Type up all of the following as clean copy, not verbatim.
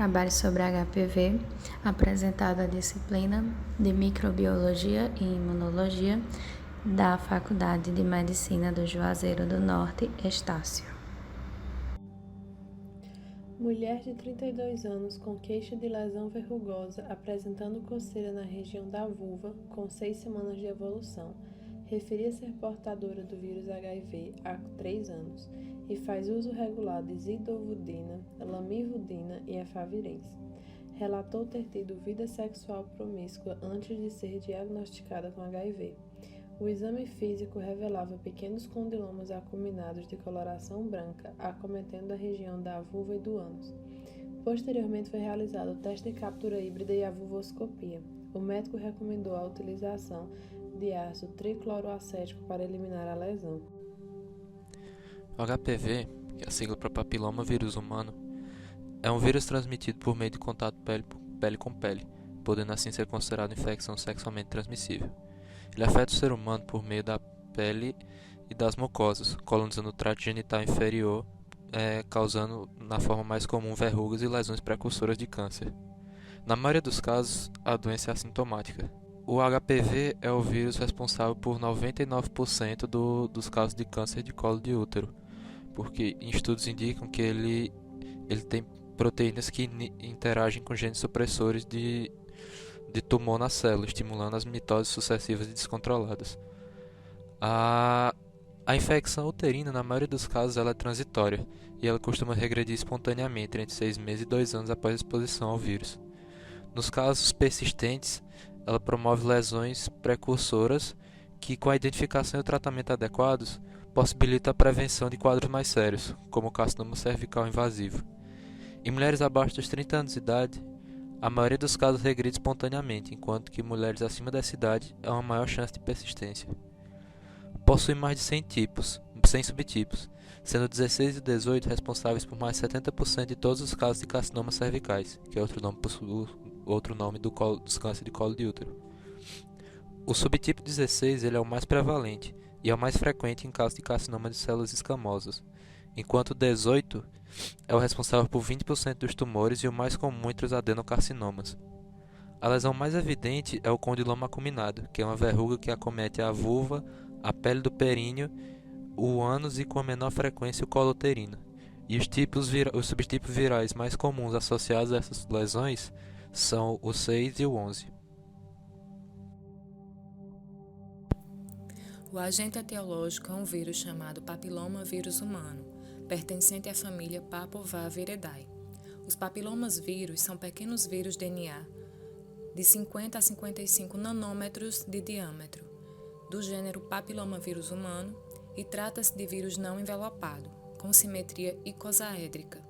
trabalho sobre HPV, apresentado à disciplina de Microbiologia e Imunologia da Faculdade de Medicina do Juazeiro do Norte, Estácio. Mulher de 32 anos com queixa de lesão verrugosa apresentando coceira na região da vulva com 6 semanas de evolução. Referia ser portadora do vírus HIV há 3 anos e faz uso regular de zidovudina, lamivudina e efavirenz. Relatou ter tido vida sexual promíscua antes de ser diagnosticada com HIV. O exame físico revelava pequenos condilomas acuminados de coloração branca, acometendo a região da vulva e do ânus. Posteriormente foi realizado o teste de captura híbrida e a vulvoscopia. O médico recomendou a utilização de ácido tricloroacético para eliminar a lesão. O HPV, que é a sigla para papiloma vírus humano, é um vírus transmitido por meio de contato pele com pele, podendo assim ser considerado infecção sexualmente transmissível. Ele afeta o ser humano por meio da pele e das mucosas, colonizando o trato genital inferior, causando, na forma mais comum, verrugas e lesões precursoras de câncer. Na maioria dos casos, a doença é assintomática. O HPV é o vírus responsável por 99% dos casos de câncer de colo de útero, porque estudos indicam que ele tem proteínas que interagem com genes supressores de tumor na célula, estimulando as mitoses sucessivas e descontroladas. A infecção uterina, na maioria dos casos, ela é transitória e ela costuma regredir espontaneamente entre 6 meses e 2 anos após a exposição ao vírus. Nos casos persistentes, ela promove lesões precursoras que, com a identificação e o tratamento adequados, possibilita a prevenção de quadros mais sérios, como o carcinoma cervical invasivo. Em mulheres abaixo dos 30 anos de idade, a maioria dos casos regride espontaneamente, enquanto que mulheres acima dessa idade há uma maior chance de persistência. Possui mais de 100 subtipos, sendo 16 e 18 responsáveis por mais de 70% de todos os casos de carcinoma cervicais, que é outro nome dos cânceres de colo de útero. O subtipo 16 ele é o mais prevalente e é o mais frequente em casos de carcinoma de células escamosas, enquanto o 18 é o responsável por 20% dos tumores e o mais comum entre os adenocarcinomas. A lesão mais evidente é o condiloma acuminado, que é uma verruga que acomete a vulva, a pele do períneo, o ânus e, com a menor frequência, o colo uterino. E os subtipos virais mais comuns associados a essas lesões são o 6 e o 11. O agente etiológico é um vírus chamado papiloma vírus humano, pertencente à família Papovaviridae. Os papilomas vírus são pequenos vírus DNA de 50 a 55 nanômetros de diâmetro, do gênero papilomavírus humano, e trata-se de vírus não envelopado, com simetria icosaédrica.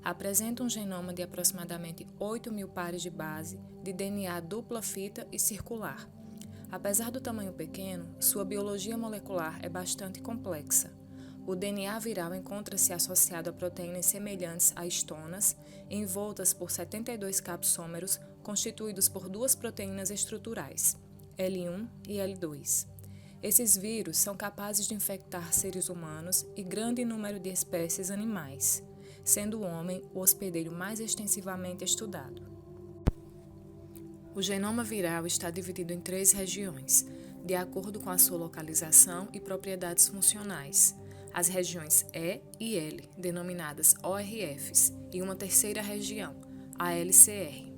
Apresenta um genoma de aproximadamente 8.000 pares de base de DNA dupla fita e circular. Apesar do tamanho pequeno, sua biologia molecular é bastante complexa. O DNA viral encontra-se associado a proteínas semelhantes a histonas, envoltas por 72 capsômeros constituídos por duas proteínas estruturais, L1 e L2. Esses vírus são capazes de infectar seres humanos e grande número de espécies animais, sendo o homem o hospedeiro mais extensivamente estudado. O genoma viral está dividido em 3 regiões, de acordo com a sua localização e propriedades funcionais. As regiões E e L, denominadas ORFs, e uma terceira região, a LCR.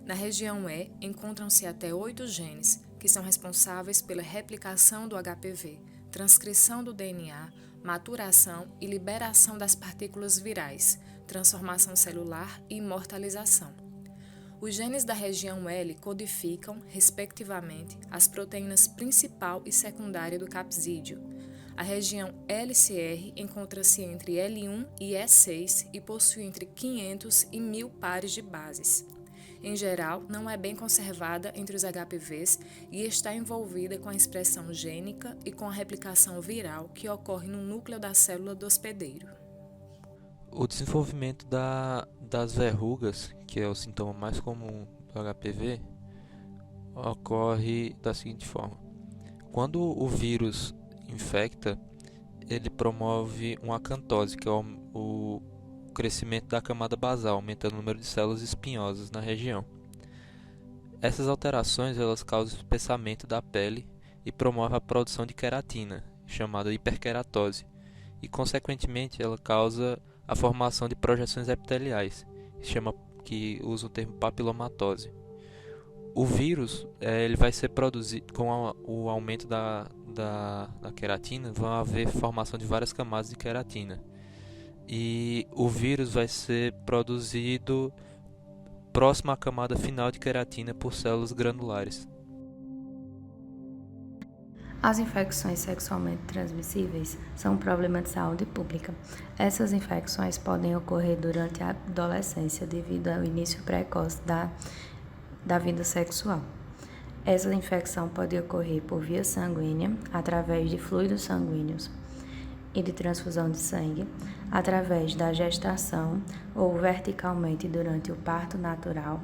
Na região E, encontram-se até 8 genes, que são responsáveis pela replicação do HPV, transcrição do DNA, maturação e liberação das partículas virais, transformação celular e imortalização. Os genes da região L codificam, respectivamente, as proteínas principal e secundária do capsídeo. A região LCR encontra-se entre L1 e E6 e possui entre 500 e 1.000 pares de bases. Em geral, não é bem conservada entre os HPVs e está envolvida com a expressão gênica e com a replicação viral que ocorre no núcleo da célula do hospedeiro. O desenvolvimento das verrugas, que é o sintoma mais comum do HPV, ocorre da seguinte forma. Quando o vírus infecta, ele promove uma acantose, que é crescimento da camada basal, aumentando o número de células espinhosas na região. Essas alterações elas causam espessamento da pele e promovem a produção de queratina, chamada hiperqueratose, e consequentemente ela causa a formação de projeções epiteliais, que usa o termo papilomatose. O vírus ele vai ser produzido com o aumento da queratina, vão haver formação de várias camadas de queratina. E o vírus vai ser produzido próximo à camada final de queratina por células granulares. As infecções sexualmente transmissíveis são um problema de saúde pública. Essas infecções podem ocorrer durante a adolescência devido ao início precoce da vida sexual. Essa infecção pode ocorrer por via sanguínea, através de fluidos sanguíneos e de transfusão de sangue, através da gestação ou verticalmente durante o parto natural,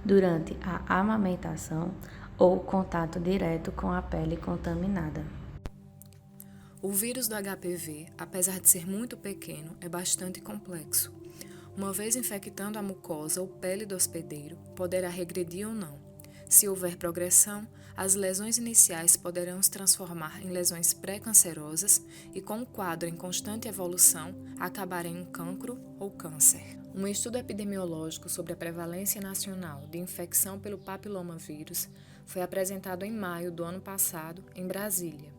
durante a amamentação ou contato direto com a pele contaminada. O vírus do HPV, apesar de ser muito pequeno, é bastante complexo. Uma vez infectando a mucosa ou pele do hospedeiro, poderá regredir ou não. Se houver progressão, as lesões iniciais poderão se transformar em lesões pré-cancerosas e, com o quadro em constante evolução, acabar em um cancro ou câncer. Um estudo epidemiológico sobre a prevalência nacional de infecção pelo papilomavírus foi apresentado em maio do ano passado, em Brasília.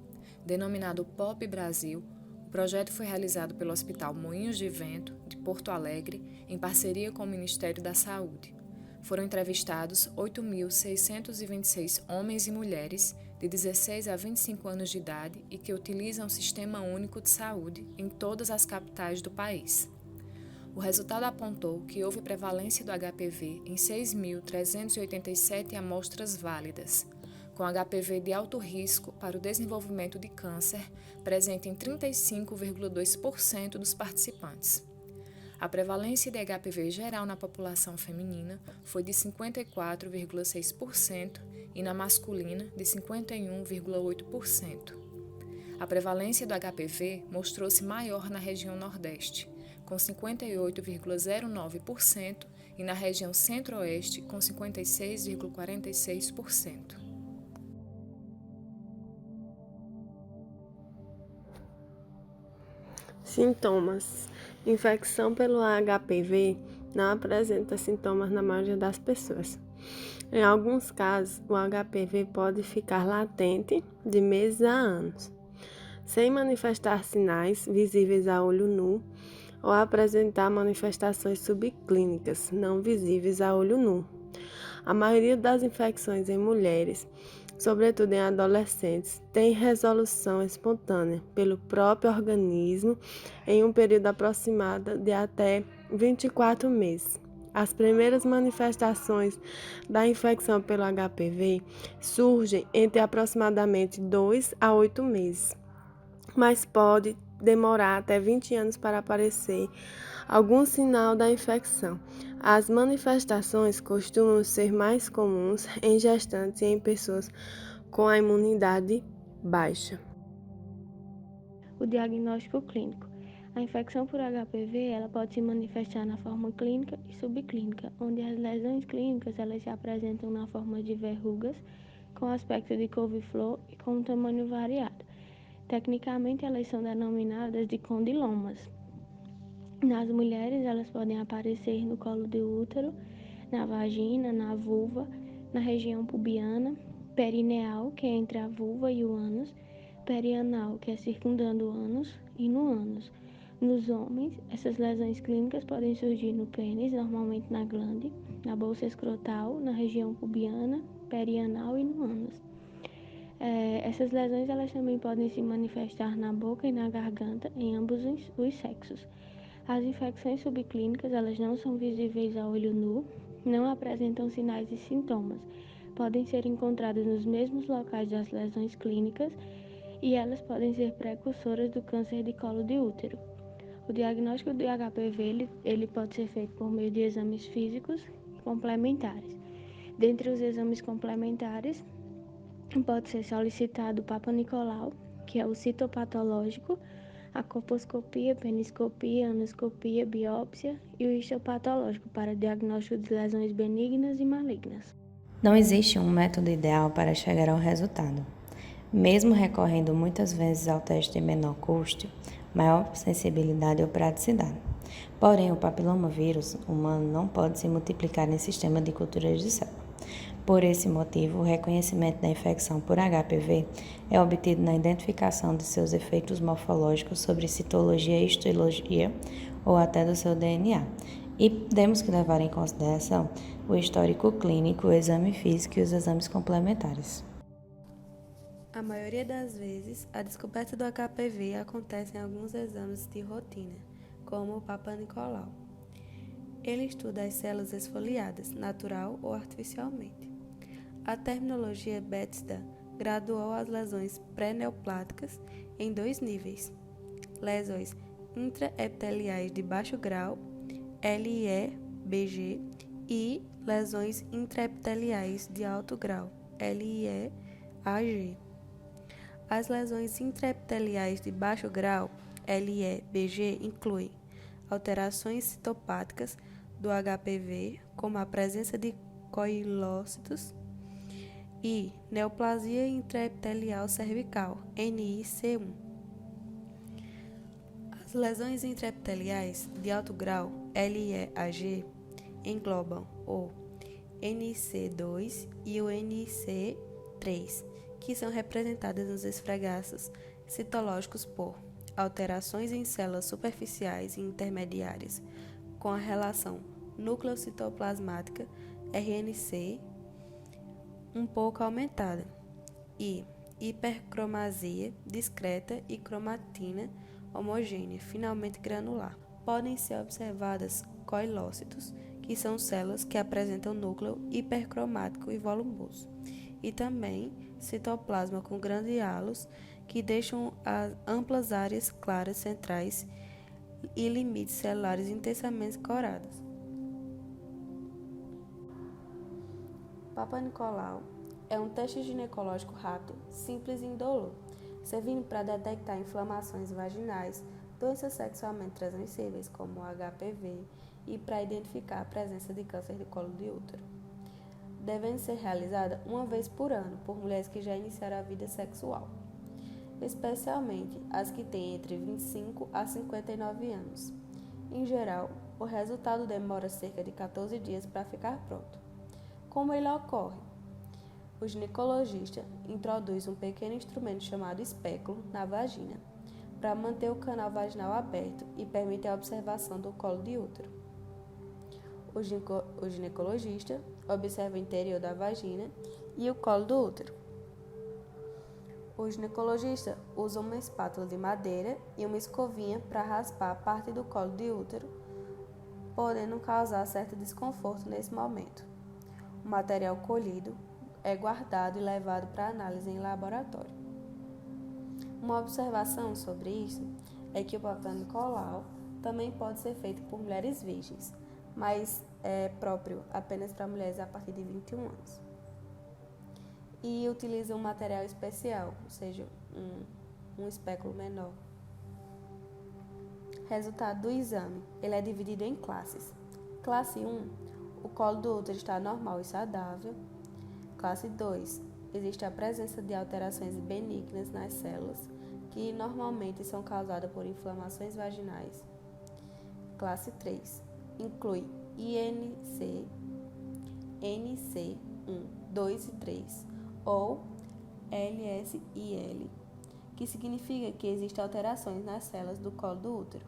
Denominado POP Brasil, o projeto foi realizado pelo Hospital Moinhos de Vento, de Porto Alegre, em parceria com o Ministério da Saúde. Foram entrevistados 8.626 homens e mulheres de 16 a 25 anos de idade e que utilizam o Sistema Único de Saúde em todas as capitais do país. O resultado apontou que houve prevalência do HPV em 6.387 amostras válidas, com HPV de alto risco para o desenvolvimento de câncer presente em 35,2% dos participantes. A prevalência de HPV geral na população feminina foi de 54,6% e na masculina de 51,8%. A prevalência do HPV mostrou-se maior na região Nordeste, com 58,09% e na região Centro-Oeste, com 56,46%. Sintomas. Infecção pelo HPV não apresenta sintomas na maioria das pessoas. Em alguns casos, o HPV pode ficar latente de meses a anos, sem manifestar sinais visíveis a olho nu ou apresentar manifestações subclínicas não visíveis a olho nu. A maioria das infecções em mulheres, sobretudo em adolescentes, tem resolução espontânea pelo próprio organismo em um período aproximado de até 24 meses. As primeiras manifestações da infecção pelo HPV surgem entre aproximadamente 2 a 8 meses, mas pode demorar até 20 anos para aparecer algum sinal da infecção. As manifestações costumam ser mais comuns em gestantes e em pessoas com a imunidade baixa. O diagnóstico clínico. A infecção por HPV ela pode se manifestar na forma clínica e subclínica, onde as lesões clínicas elas se apresentam na forma de verrugas, com aspecto de couve-flor e com um tamanho variado. Tecnicamente, elas são denominadas de condilomas. Nas mulheres, elas podem aparecer no colo do útero, na vagina, na vulva, na região pubiana, perineal, que é entre a vulva e o ânus, perianal, que é circundando o ânus, e no ânus. Nos homens, essas lesões clínicas podem surgir no pênis, normalmente na glande, na bolsa escrotal, na região pubiana, perianal e no ânus. Essas lesões elas também podem se manifestar na boca e na garganta, em ambos os sexos. As infecções subclínicas elas não são visíveis a olho nu, não apresentam sinais e sintomas, podem ser encontradas nos mesmos locais das lesões clínicas e elas podem ser precursoras do câncer de colo de útero. O diagnóstico do HPV ele pode ser feito por meio de exames físicos complementares. Dentre os exames complementares, pode ser solicitado o Papa Nicolau, que é o citopatológico, a colposcopia, peniscopia, anoscopia, biópsia e o histopatológico para diagnóstico de lesões benignas e malignas. Não existe um método ideal para chegar ao resultado. Mesmo recorrendo muitas vezes ao teste de menor custo, maior sensibilidade ou praticidade. Porém, o papilomavírus humano não pode se multiplicar em sistema de culturas de célula. Por esse motivo, o reconhecimento da infecção por HPV é obtido na identificação de seus efeitos morfológicos sobre citologia e histologia ou até do seu DNA. E temos que levar em consideração o histórico clínico, o exame físico e os exames complementares. A maioria das vezes, a descoberta do HPV acontece em alguns exames de rotina, como o Papa Nicolau. Ele estuda as células esfoliadas, natural ou artificialmente. A terminologia Bethesda graduou as lesões pré-neopláticas em 2 níveis: lesões intraepiteliais de baixo grau, LIE-BG, e lesões intraepiteliais de alto grau, LIE-AG. As lesões intraepiteliais de baixo grau, LIE-BG, incluem alterações citopáticas do HPV, como a presença de coilócitos, e neoplasia intraepitelial cervical, NIC1. As lesões intraepiteliais de alto grau, LIE-AG, englobam o NIC2 e o NIC3, que são representadas nos esfregaços citológicos por alterações em células superficiais e intermediárias, com a relação núcleo-citoplasmática RNC um pouco aumentada, e hipercromasia discreta e cromatina homogênea, finalmente granular. Podem ser observadas coilócitos, que são células que apresentam núcleo hipercromático e volumoso, e também citoplasma com grandes halos, que deixam as amplas áreas claras centrais e limites celulares intensamente coradas. Papa Nicolau é um teste ginecológico rápido, simples e indolor, servindo para detectar inflamações vaginais, doenças sexualmente transmissíveis como o HPV e para identificar a presença de câncer de colo de útero. Devem ser realizadas uma vez por ano por mulheres que já iniciaram a vida sexual, especialmente as que têm entre 25 a 59 anos. Em geral, o resultado demora cerca de 14 dias para ficar pronto. Como ele ocorre? O ginecologista introduz um pequeno instrumento chamado espéculo na vagina, para manter o canal vaginal aberto e permitir a observação do colo de útero. O ginecologista observa o interior da vagina e o colo do útero. O ginecologista usa uma espátula de madeira e uma escovinha para raspar a parte do colo de útero, podendo causar certo desconforto nesse momento. O material colhido é guardado e levado para análise em laboratório. Uma observação sobre isso é que o Papa Nicolau também pode ser feito por mulheres virgens, mas é próprio apenas para mulheres a partir de 21 anos. E utiliza um material especial, ou seja, um espéculo menor. Resultado do exame. Ele é dividido em classes. Classe 1, o colo do útero está normal e saudável. Classe 2, existe a presença de alterações benignas nas células, que normalmente são causadas por inflamações vaginais. Classe 3, inclui INC, NC1, 2 e 3, ou LSIL, que significa que existem alterações nas células do colo do útero,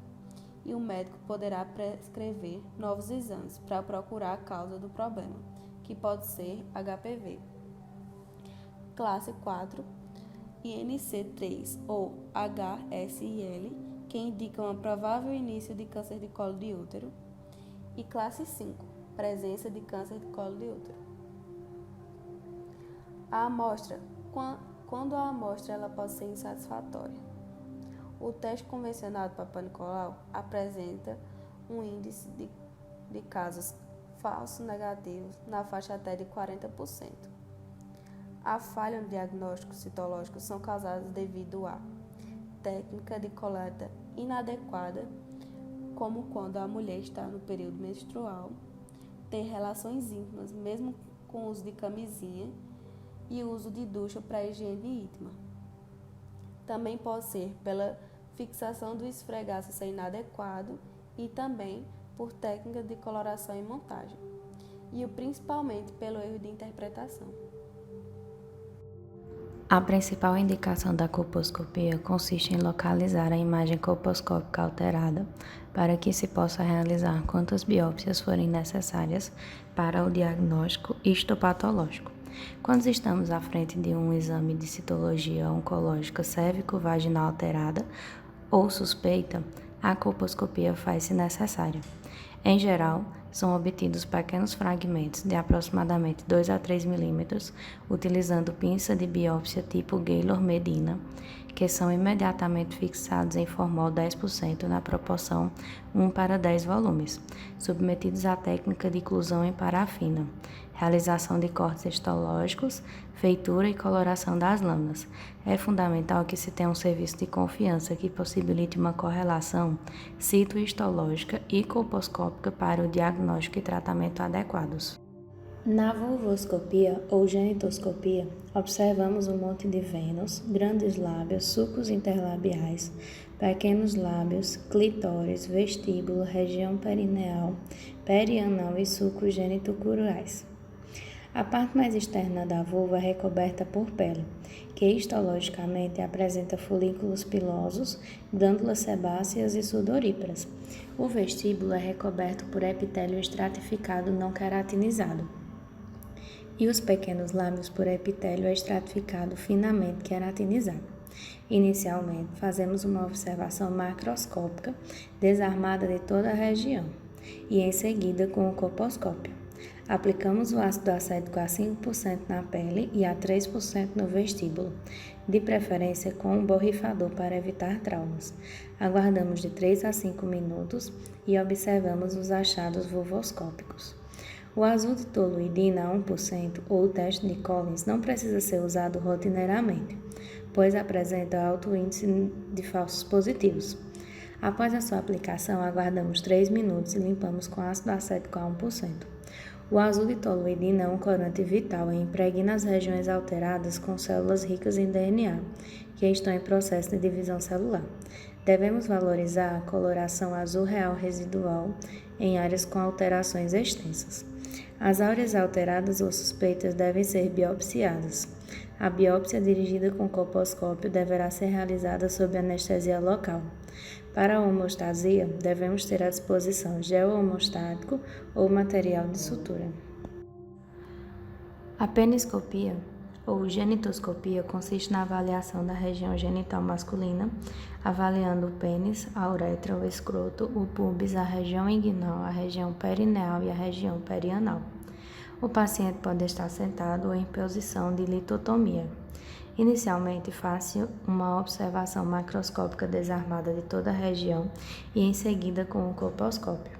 e o médico poderá prescrever novos exames para procurar a causa do problema, que pode ser HPV. Classe 4, INC3 ou HSIL, que indicam um provável início de câncer de colo de útero. E classe 5, presença de câncer de colo de útero. A amostra, quando a amostra ela pode ser insatisfatória. O teste convencional do Papa Nicolau apresenta um índice de casos falsos negativos na faixa até de 40%. A falha no diagnóstico citológico são causadas devido a técnica de coleta inadequada, como quando a mulher está no período menstrual, ter relações íntimas, mesmo com uso de camisinha, e uso de ducha para higiene íntima. Também pode ser pela fixação do esfregaço ser inadequado e também por técnica de coloração e montagem, e principalmente pelo erro de interpretação. A principal indicação da colposcopia consiste em localizar a imagem colposcópica alterada para que se possa realizar quantas biópsias forem necessárias para o diagnóstico histopatológico. Quando estamos à frente de um exame de citologia oncológica cérvico-vaginal alterada ou suspeita, a colposcopia faz-se necessária. Em geral, são obtidos pequenos fragmentos de aproximadamente 2 a 3 milímetros, utilizando pinça de biópsia tipo Gaylor-Medina, que são imediatamente fixados em formol 10% na proporção 1:10 volumes, submetidos à técnica de inclusão em parafina, realização de cortes histológicos, feitura e coloração das lâminas. É fundamental que se tenha um serviço de confiança que possibilite uma correlação citohistológica e colposcópica para o diagnóstico e tratamento adequados. Na vulvoscopia ou genitoscopia, observamos um monte de vênus, grandes lábios, sulcos interlabiais, pequenos lábios, clitóris, vestíbulo, região perineal, perianal e sulcos genitocurais. A parte mais externa da vulva é recoberta por pele, que histologicamente apresenta folículos pilosos, glândulas sebáceas e sudoríparas. O vestíbulo é recoberto por epitélio estratificado não queratinizado, e os pequenos lábios por epitélio estratificado finamente queratinizado. Inicialmente, fazemos uma observação macroscópica desarmada de toda a região, e em seguida com o colposcópio. Aplicamos o ácido acético a 5% na pele e a 3% no vestíbulo, de preferência com um borrifador para evitar traumas. Aguardamos de 3 a 5 minutos e observamos os achados vulvoscópicos. O azul de toluidina a 1% ou o teste de Collins não precisa ser usado rotineiramente, pois apresenta alto índice de falsos positivos. Após a sua aplicação, aguardamos 3 minutos e limpamos com ácido acético a 1%. O azul de toluidina é um corante vital e impregna as regiões alteradas com células ricas em DNA, que estão em processo de divisão celular. Devemos valorizar a coloração azul real residual em áreas com alterações extensas. As áreas alteradas ou suspeitas devem ser biopsiadas. A biópsia dirigida com colposcópio deverá ser realizada sob anestesia local. Para a homostasia, devemos ter à disposição gel homostático ou material de sutura. A peniscopia ou genitoscopia consiste na avaliação da região genital masculina, avaliando o pênis, a uretra, o escroto, o púbis, a região inguinal, a região perineal e a região perianal. O paciente pode estar sentado ou em posição de litotomia. Inicialmente, faz-se uma observação macroscópica desarmada de toda a região e em seguida com o colposcópio.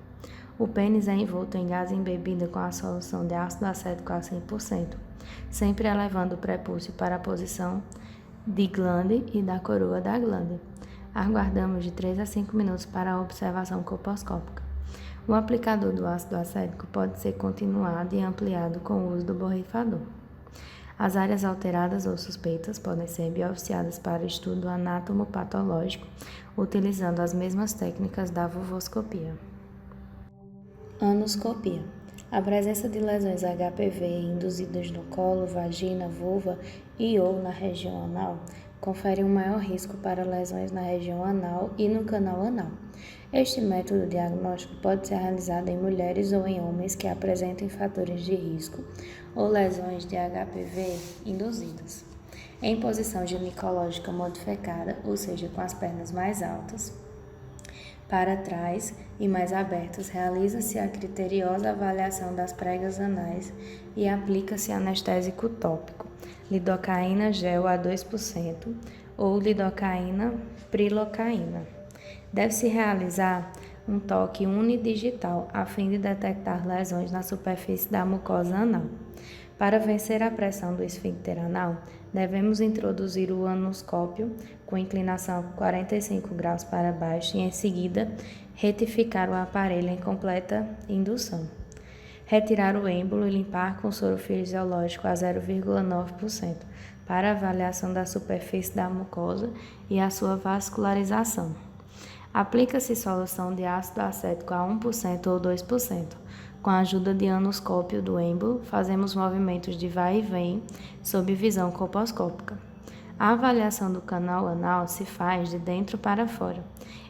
O pênis é envolto em gás embebida com a solução de ácido acético a 100%, sempre elevando o prepúcio para a posição de glande e da coroa da glande. Aguardamos de 3 a 5 minutos para a observação colposcópica. O aplicador do ácido acético pode ser continuado e ampliado com o uso do borrifador. As áreas alteradas ou suspeitas podem ser biopsiadas para estudo anatomopatológico, utilizando as mesmas técnicas da vulvoscopia. Anoscopia. A presença de lesões HPV induzidas no colo, vagina, vulva e ou na região anal confere um maior risco para lesões na região anal e no canal anal. Este método diagnóstico pode ser realizado em mulheres ou em homens que apresentem fatores de risco ou lesões de HPV induzidas. Em posição ginecológica modificada, ou seja, com as pernas mais altas, para trás e mais abertas, realiza-se a criteriosa avaliação das pregas anais e aplica-se anestésico tópico, lidocaína gel a 2% ou lidocaína prilocaína. Deve-se realizar um toque unidigital a fim de detectar lesões na superfície da mucosa anal. Para vencer a pressão do esfíncter anal, devemos introduzir o anoscópio com inclinação 45 graus para baixo e, em seguida, retificar o aparelho em completa indução. Retirar o êmbolo e limpar com soro fisiológico a 0,9% para avaliação da superfície da mucosa e a sua vascularização. Aplica-se solução de ácido acético a 1% ou 2%. Com a ajuda de anoscópio do êmbolo, fazemos movimentos de vai e vem sob visão colposcópica. A avaliação do canal anal se faz de dentro para fora.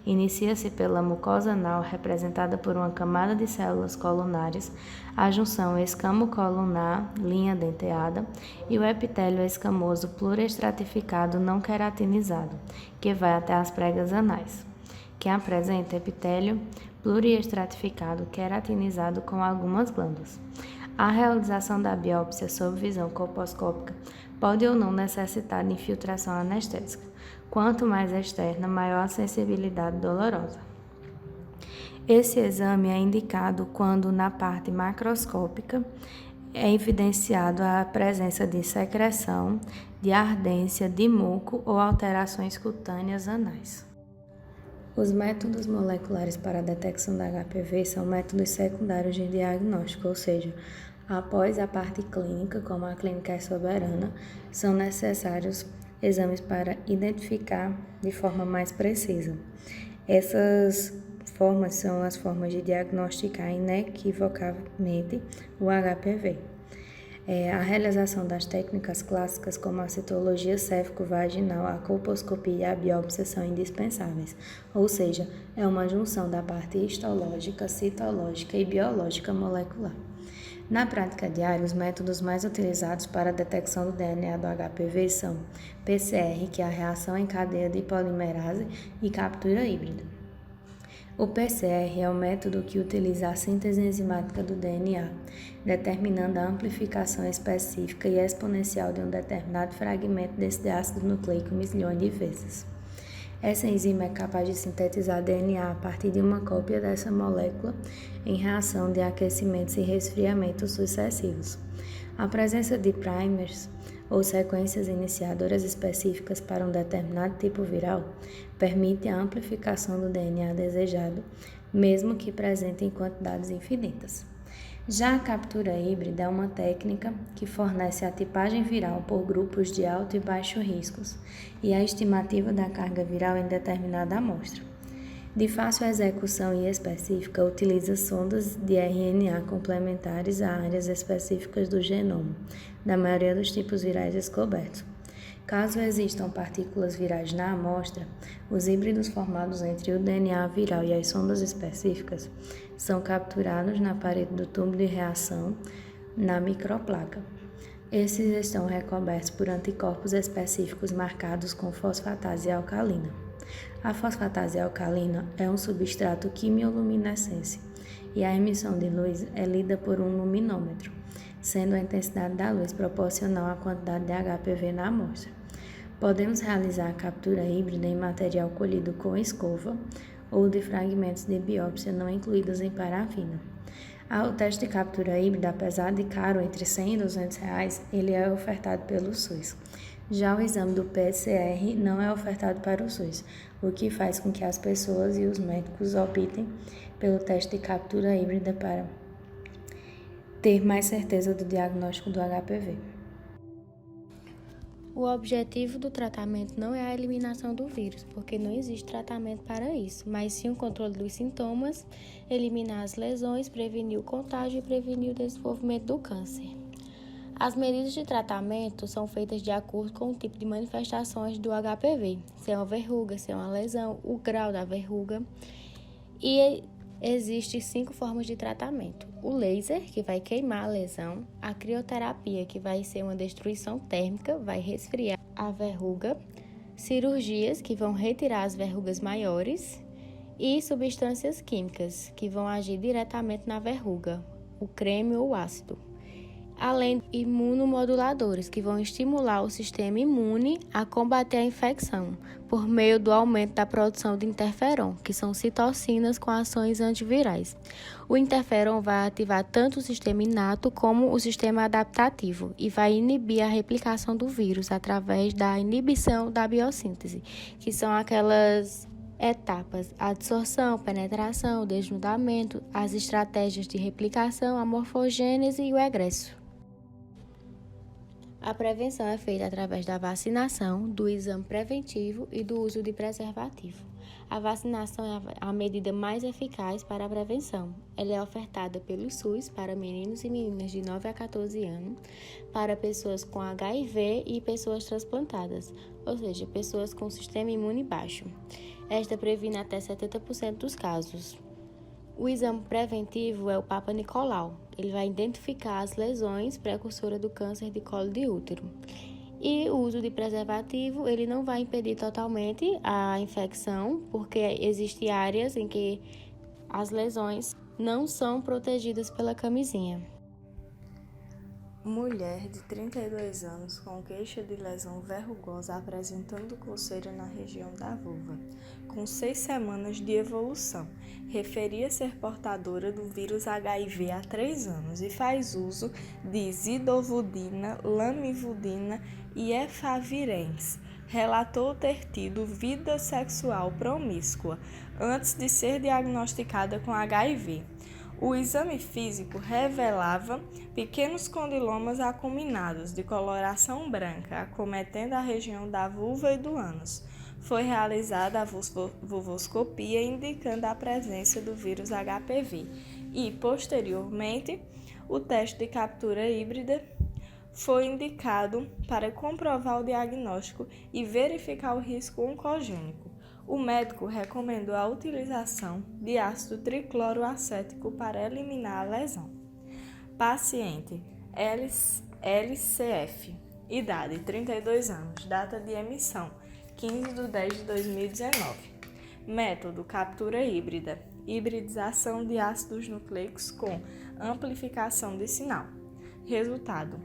Inicia-se pela mucosa anal, representada por uma camada de células colunares, a junção escamo-colunar, linha denteada, e o epitélio escamoso pluriestratificado não queratinizado, que vai até as pregas anais, que apresenta epitélio pluriestratificado queratinizado com algumas glândulas. A realização da biópsia sob visão colposcópica pode ou não necessitar de infiltração anestésica. Quanto mais externa, maior a sensibilidade dolorosa. Esse exame é indicado quando, na parte macroscópica, é evidenciado a presença de secreção, de ardência, de muco ou alterações cutâneas anais. Os métodos moleculares para a detecção da HPV são métodos secundários de diagnóstico, ou seja, após a parte clínica, como a clínica é soberana, são necessários exames para identificar de forma mais precisa. Essas formas são as formas de diagnosticar inequivocamente o HPV. A realização das técnicas clássicas como a citologia céfico-vaginal, a colposcopia e a biópsia são indispensáveis, ou seja, é uma junção da parte histológica, citológica e biológica molecular. Na prática diária, os métodos mais utilizados para a detecção do DNA do HPV são PCR, que é a reação em cadeia de polimerase, e captura híbrida. O PCR é o método que utiliza a síntese enzimática do DNA, determinando a amplificação específica e exponencial de um determinado fragmento desse ácido nucleico milhões de vezes. Essa enzima é capaz de sintetizar DNA a partir de uma cópia dessa molécula em reação de aquecimentos e resfriamentos sucessivos. A presença de primers ou sequências iniciadoras específicas para um determinado tipo viral permite a amplificação do DNA desejado, mesmo que presente em quantidades infinitas. Já a captura híbrida é uma técnica que fornece a tipagem viral por grupos de alto e baixo riscos e a estimativa da carga viral em determinada amostra. De fácil execução e específica, utiliza sondas de RNA complementares a áreas específicas do genoma, da maioria dos tipos virais descobertos. Caso existam partículas virais na amostra, os híbridos formados entre o DNA viral e as sondas específicas são capturados na parede do tubo de reação, na microplaca. Esses estão recobertos por anticorpos específicos marcados com fosfatase alcalina. A fosfatase alcalina é um substrato quimioluminescente e a emissão de luz é lida por um luminômetro, sendo a intensidade da luz proporcional à quantidade de HPV na amostra. Podemos realizar a captura híbrida em material colhido com escova ou de fragmentos de biópsia não incluídos em parafina. O teste de captura híbrida, apesar de caro, entre R$100 e R$200, ele é ofertado pelo SUS. Já o exame do PCR não é ofertado para o SUS, o que faz com que as pessoas e os médicos optem pelo teste de captura híbrida para ter mais certeza do diagnóstico do HPV. O objetivo do tratamento não é a eliminação do vírus, porque não existe tratamento para isso, mas sim o controle dos sintomas, eliminar as lesões, prevenir o contágio e prevenir o desenvolvimento do câncer. As medidas de tratamento são feitas de acordo com o tipo de manifestações do HPV, se é uma verruga, se é uma lesão, o grau da verruga. E existem 5 formas de tratamento. O laser, que vai queimar a lesão, a crioterapia, que vai ser uma destruição térmica, vai resfriar a verruga, cirurgias, que vão retirar as verrugas maiores, e substâncias químicas, que vão agir diretamente na verruga, o creme ou o ácido. além de imunomoduladores, que vão estimular o sistema imune a combater a infecção, por meio do aumento da produção de interferon, que são citocinas com ações antivirais. O interferon vai ativar tanto o sistema inato como o sistema adaptativo e vai inibir a replicação do vírus através da inibição da biossíntese, que são aquelas etapas: a adsorção, penetração, desnudamento, as estratégias de replicação, a morfogênese e o egresso. A prevenção é feita através da vacinação, do exame preventivo e do uso de preservativo. A vacinação é a medida mais eficaz para a prevenção. Ela é ofertada pelo SUS para meninos e meninas de 9 a 14 anos, para pessoas com HIV e pessoas transplantadas, ou seja, pessoas com sistema imune baixo. Esta previne até 70% dos casos. O exame preventivo é o Papa Nicolau. Ele vai identificar as lesões precursoras do câncer de colo de útero. E o uso de preservativo, ele não vai impedir totalmente a infecção, porque existem áreas em que as lesões não são protegidas pela camisinha. Mulher de 32 anos com queixa de lesão verrugosa apresentando coceira na região da vulva, com 6 semanas de evolução. Referia ser portadora do vírus HIV há 3 anos e faz uso de zidovudina, lamivudina e efavirenz. Relatou ter tido vida sexual promíscua antes de ser diagnosticada com HIV. O exame físico revelava pequenos condilomas acuminados de coloração branca, acometendo a região da vulva e do ânus. Foi realizada a vulvoscopia, indicando a presença do vírus HPV, e, posteriormente, o teste de captura híbrida foi indicado para comprovar o diagnóstico e verificar o risco oncogênico. O médico recomendou a utilização de ácido tricloroacético para eliminar a lesão. Paciente LCF, idade 32 anos, data de emissão 15/10/2019. Método captura híbrida, hibridização de ácidos nucleicos com amplificação de sinal. Resultado: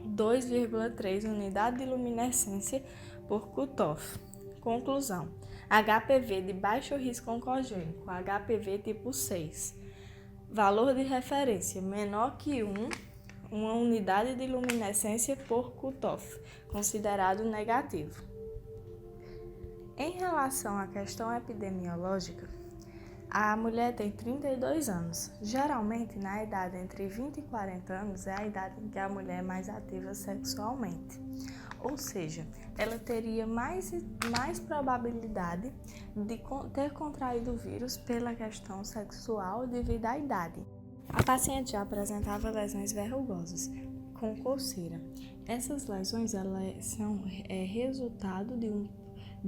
2,3 unidade de luminescência por cutoff. Conclusão: HPV de baixo risco oncogênico, HPV tipo 6. Valor de referência menor que 1 unidade de luminescência por cutoff, considerado negativo. Em relação à questão epidemiológica, a mulher tem 32 anos. Geralmente, na idade entre 20 e 40 anos, é a idade em que a mulher é mais ativa sexualmente. Ou seja, ela teria mais probabilidade de ter contraído o vírus pela questão sexual devido à idade. A paciente já apresentava lesões verrugosas com coceira. Essas lesões elas são resultado de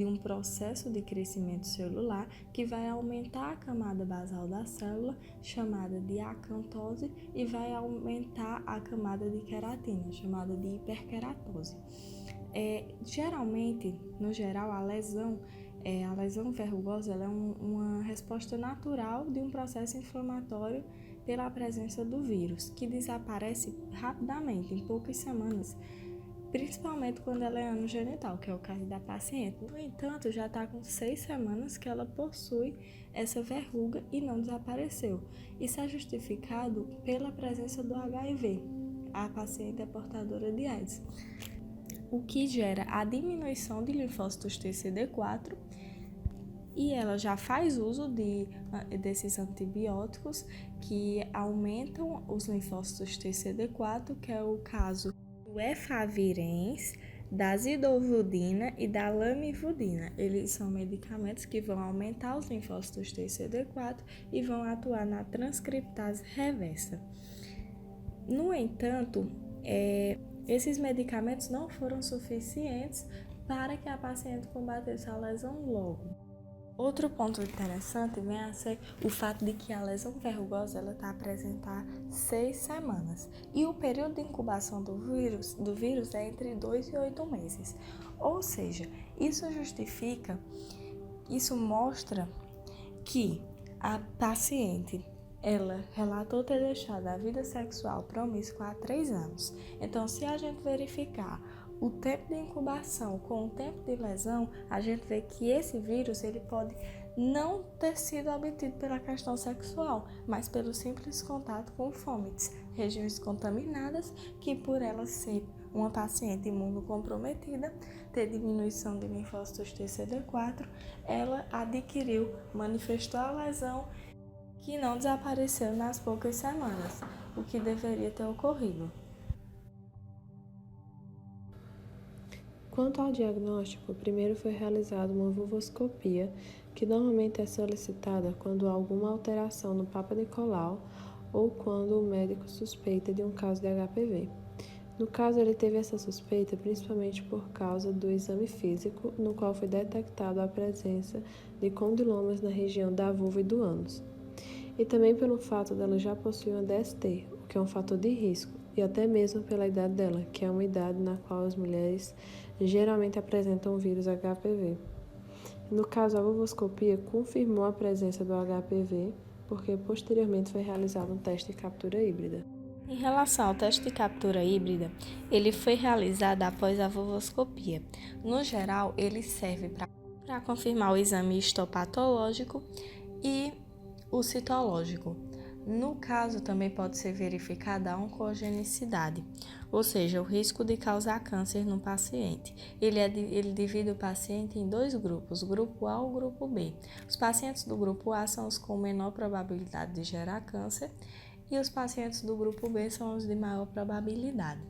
um processo de crescimento celular que vai aumentar a camada basal da célula, chamada de acantose, e vai aumentar a camada de queratina, chamada de hiperkeratose. Geralmente, no geral, a lesão verrugosa ela é uma resposta natural de um processo inflamatório pela presença do vírus, que desaparece rapidamente, em poucas semanas, principalmente quando ela é anogenital, que é o caso da paciente. No entanto, já está com 6 semanas que ela possui essa verruga e não desapareceu. Isso é justificado pela presença do HIV. A paciente é portadora de AIDS, o que gera a diminuição de linfócitos TCD4, e ela já faz uso desses antibióticos que aumentam os linfócitos TCD4, que é o caso do efavirenz, da zidovudina e da lamivudina. Eles são medicamentos que vão aumentar os linfócitos TCD4 e vão atuar na transcriptase reversa. No entanto, esses medicamentos não foram suficientes para que a paciente combatesse a lesão logo. Outro ponto interessante vem a ser o fato de que a lesão verrugosa está a apresentar 6 semanas e o período de incubação do vírus é entre 2 e 8 meses. Ou seja, isso mostra que a paciente ela relatou ter deixado a vida sexual promíscua há 3 anos. Então, se a gente verificar o tempo de incubação com o tempo de lesão, a gente vê que esse vírus ele pode não ter sido obtido pela questão sexual, mas pelo simples contato com fomites, regiões contaminadas, que por ela ser uma paciente imunocomprometida, ter diminuição de linfócitos TCD4, ela manifestou a lesão que não desapareceu nas poucas semanas, o que deveria ter ocorrido. Quanto ao diagnóstico, primeiro foi realizada uma vulvoscopia, que normalmente é solicitada quando há alguma alteração no Papa Nicolau ou quando o médico suspeita de um caso de HPV. No caso, ele teve essa suspeita principalmente por causa do exame físico, no qual foi detectado a presença de condilomas na região da vulva e do ânus. E também pelo fato dela já possuir uma DST, o que é um fator de risco, e até mesmo pela idade dela, que é uma idade na qual as mulheres geralmente apresentam o vírus HPV. No caso, a vulvoscopia confirmou a presença do HPV, porque posteriormente foi realizado um teste de captura híbrida. Em relação ao teste de captura híbrida, ele foi realizado após a vulvoscopia. No geral, ele serve para confirmar o exame histopatológico e o citológico. No caso, também pode ser verificada a oncogenicidade, ou seja, o risco de causar câncer no paciente. Ele divide o paciente em 2 grupos, o grupo A e o grupo B. Os pacientes do grupo A são os com menor probabilidade de gerar câncer e os pacientes do grupo B são os de maior probabilidade.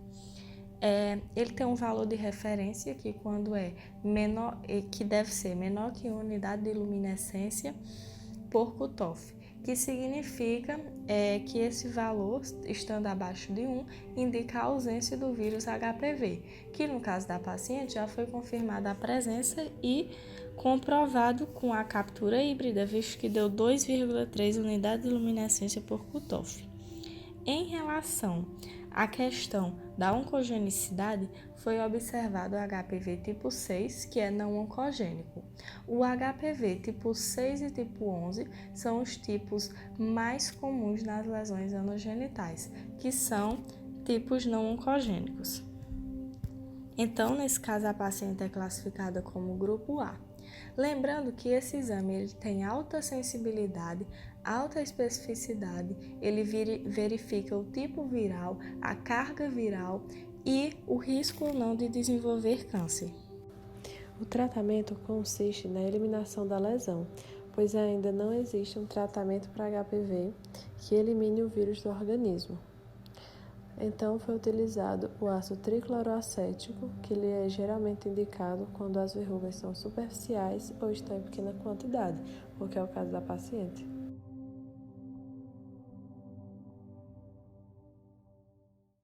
Ele tem um valor de referência que quando que deve ser menor que 1 unidade de luminescência por cutoff, que significa que esse valor, estando abaixo de 1, indica a ausência do vírus HPV, que no caso da paciente já foi confirmada a presença e comprovado com a captura híbrida, visto que deu 2,3 unidades de luminescência por cutoff. Em relação à questão da oncogenicidade, foi observado o HPV tipo 6, que é não oncogênico. O HPV tipo 6 e tipo 11 são os tipos mais comuns nas lesões anogenitais, que são tipos não oncogênicos. Então, nesse caso, a paciente é classificada como grupo A. Lembrando que esse exame ele tem alta sensibilidade, alta especificidade, ele verifica o tipo viral, a carga viral e o risco ou não de desenvolver câncer. O tratamento consiste na eliminação da lesão, pois ainda não existe um tratamento para HPV que elimine o vírus do organismo. Então, foi utilizado o ácido tricloroacético, que ele é geralmente indicado quando as verrugas são superficiais ou estão em pequena quantidade, porque é o caso da paciente.